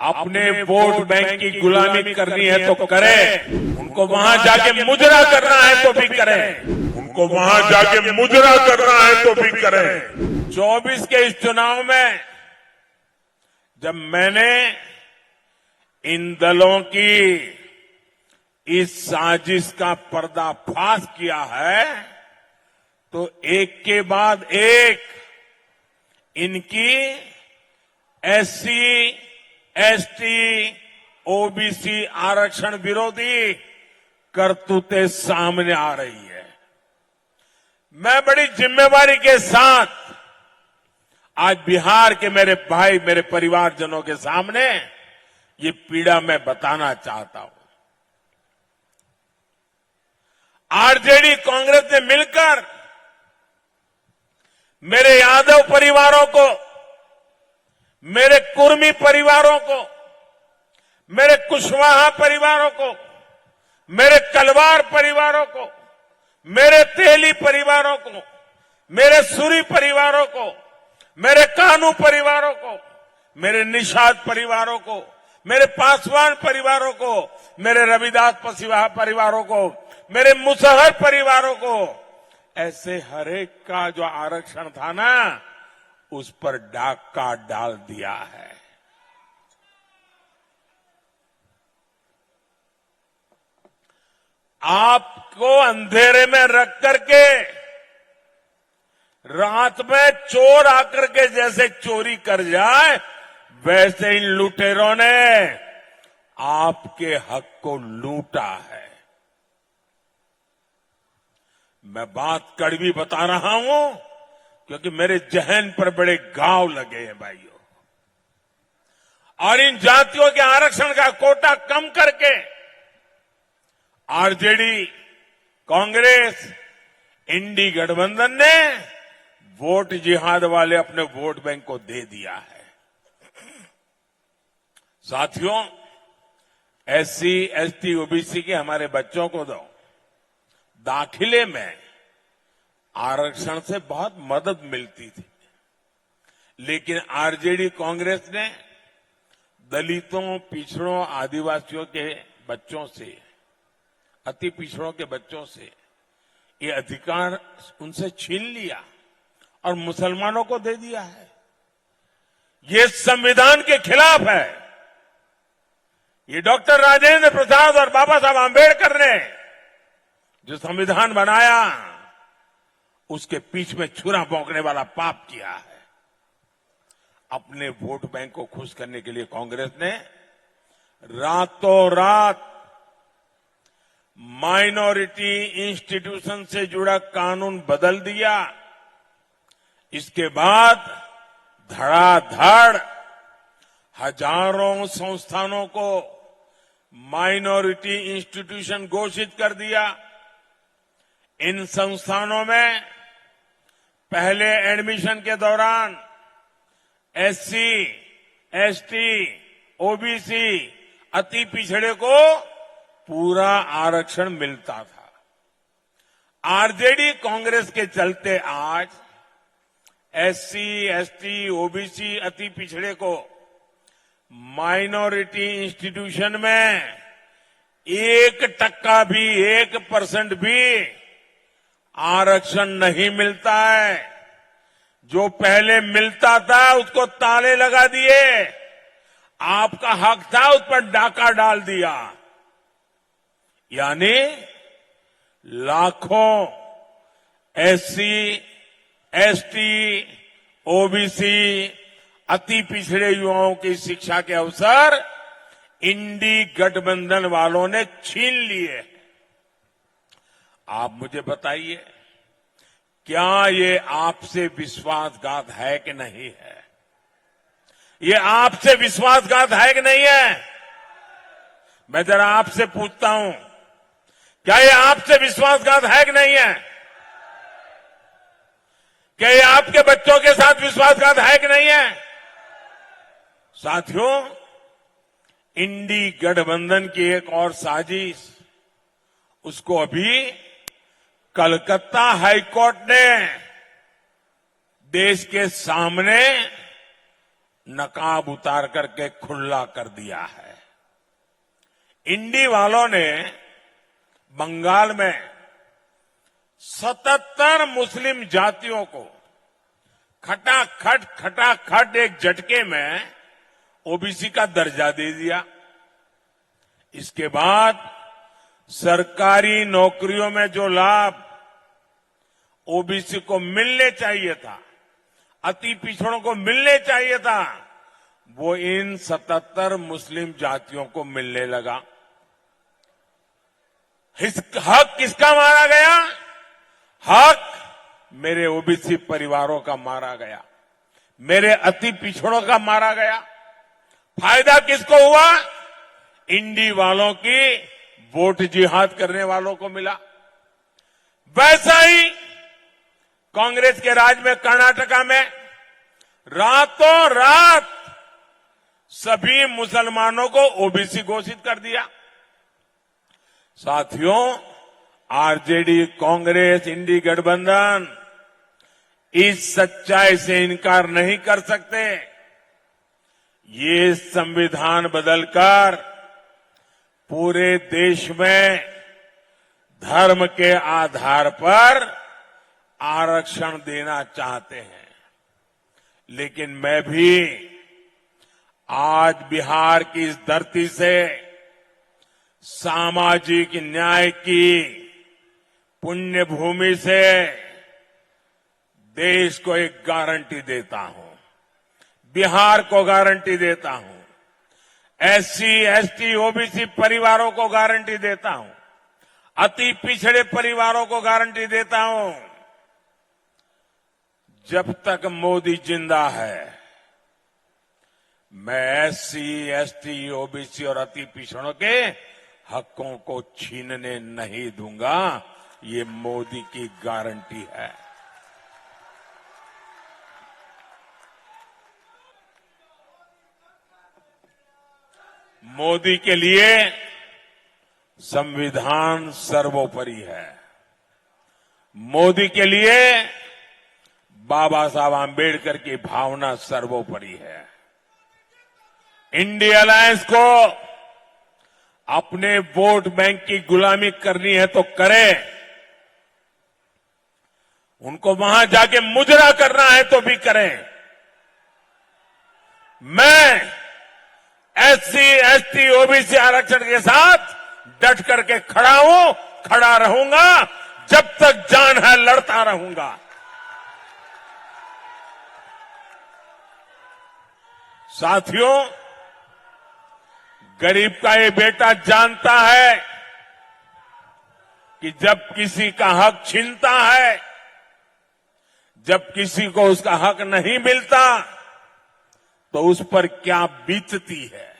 अपने vote bank की गुलामी करनी है तो करें, उनको वहां जाके मुजरा करना है तो भी करें, उनको वहां जाके मुजरा करना है तो भी करें। 24 के इस चुनाव में जब मैंने इन दलों की इस साजिश का पर्दाफाश किया है तो एक के बाद एक इनकी एससी, एसटी, ओबीसी आरक्षण विरोधी करतूतें सामने आ रही है। मैं बड़ी जिम्मेवारी के साथ आज बिहार के मेरे भाई, मेरे परिवारजनों के सामने ये पीड़ा मैं बताना चाहता हूं। आरजेडी कांग्रेस ने मिलकर मेरे यादव परिवारों को, मेरे कुर्मी परिवारों को, मेरे कुशवाहा परिवारों को, मेरे कलवार परिवारों को, मेरे तेली परिवारों को, मेरे सूरी परिवारों को, मेरे कानू परिवारों को, मेरे निषाद परिवारों को, मेरे पासवान परिवारों को, मेरे रविदास पसिवाहा परिवारों को, मेरे मुसहर परिवारों को, ऐसे हर एक का जो आरक्षण था ना, उस पर डाका डाल दिया है। आपको अंधेरे में रख करके रात में चोर आकर के जैसे चोरी कर जाए, वैसे इन लुटेरों ने आपके हक को लूटा है। मैं बात कड़वी बता रहा हूं क्योंकि मेरे जहन पर बड़े घाव लगे हैं भाइयों। और इन जातियों के आरक्षण का कोटा कम करके आरजेडी, कांग्रेस, इंडी गठबंधन ने वोट जिहाद वाले अपने वोट बैंक को दे दिया है। साथियों, एससी, एसटी, ओबीसी के हमारे बच्चों को दो दाखिले में आरक्षण से बहुत मदद मिलती थी, लेकिन आरजेडी कांग्रेस ने दलितों, पिछड़ों, आदिवासियों के बच्चों से, अति पिछड़ों के बच्चों से ये अधिकार उनसे छीन लिया और मुसलमानों को दे दिया है। ये संविधान के खिलाफ है। ये डॉक्टर राजेंद्र प्रसाद और बाबा साहब आंबेडकर ने जो संविधान बनाया, उसके पीछ में छुरा भोंकने वाला पाप किया है। अपने वोट बैंक को खुश करने के लिए कांग्रेस ने रातों रात माइनॉरिटी इंस्टीट्यूशन से जुड़ा कानून बदल दिया। इसके बाद धड़ाधड़ हजारों संस्थानों को माइनॉरिटी इंस्टीट्यूशन घोषित कर दिया। इन संस्थानों में पहले एडमिशन के दौरान एससी, एसटी, ओबीसी, अति पिछड़े को पूरा आरक्षण मिलता था। आरजेडी कांग्रेस के चलते आज एससी, एसटी, ओबीसी, अति पिछड़े को माइनॉरिटी इंस्टीट्यूशन में 1% भी, 1% भी आरक्षण नहीं मिलता है। जो पहले मिलता था उसको ताले लगा दिए, आपका हक था उस पर डाका डाल दिया। यानी लाखों एससी, एसटी, ओबीसी, अति पिछड़े युवाओं की शिक्षा के अवसर इंडी गठबंधन वालों ने छीन लिए। आप मुझे बताइए, क्या ये आपसे विश्वासघात है कि नहीं है? ये आपसे विश्वासघात है कि नहीं है? मैं जरा आपसे पूछता हूं, क्या ये आपसे विश्वासघात है कि नहीं है? क्या ये आपके बच्चों के साथ विश्वासघात है कि नहीं है? साथियों, इंडी गठबंधन की एक और साजिश, उसको अभी कलकत्ता हाईकोर्ट ने देश के सामने नकाब उतार करके खुला कर दिया है। इंडी वालों ने बंगाल में 77 मुस्लिम जातियों को खटाखट एक झटके में ओबीसी का दर्जा दे दिया। इसके बाद सरकारी नौकरियों में जो लाभ ओबीसी को मिलने चाहिए था, अति पिछड़ों को मिलने चाहिए था, वो इन 77 मुस्लिम जातियों को मिलने लगा। हक किसका मारा गया? हक मेरे ओबीसी परिवारों का मारा गया, मेरे अति पिछड़ों का मारा गया। फायदा किसको हुआ? इंडी वालों की वोट जिहाद करने वालों को मिला। वैसा ही कांग्रेस के राज में कर्नाटका में रातों रात सभी मुसलमानों को ओबीसी घोषित कर दिया। साथियों, आरजेडी, कांग्रेस, इंडी गठबंधन इस सच्चाई से इनकार नहीं कर सकते। ये संविधान बदलकर पूरे देश में धर्म के आधार पर आरक्षण देना चाहते हैं। लेकिन मैं भी आज बिहार की इस धरती से सामाजिक न्याय की पुण्य भूमि से देश को एक गारंटी देता हूं, बिहार को गारंटी देता हूं, एससी, एसटी, ओबीसी परिवारों को गारंटी देता हूं, अति पिछड़े परिवारों को गारंटी देता हूं, जब तक मोदी जिंदा है मैं एससी, एसटी, ओबीसी और अति पिछड़ों के हकों को छीनने नहीं दूंगा। ये मोदी की गारंटी है। मोदी के लिए संविधान सर्वोपरि है। मोदी के लिए बाबा साहब आंबेडकर की भावना सर्वोपरि है। इंडिया अलायंस को अपने वोट बैंक की गुलामी करनी है तो करे, उनको वहां जाके मुजरा करना है तो भी करें। मैं एससी, एसटी, ओबीसी आरक्षण के साथ डट करके खड़ा हूं, खड़ा रहूंगा, जब तक जान है लड़ता रहूंगा। साथियों, गरीब का ये बेटा जानता है कि जब किसी का हक छीनता है, जब किसी को उसका हक नहीं मिलता, तो उस पर क्या बीतती है।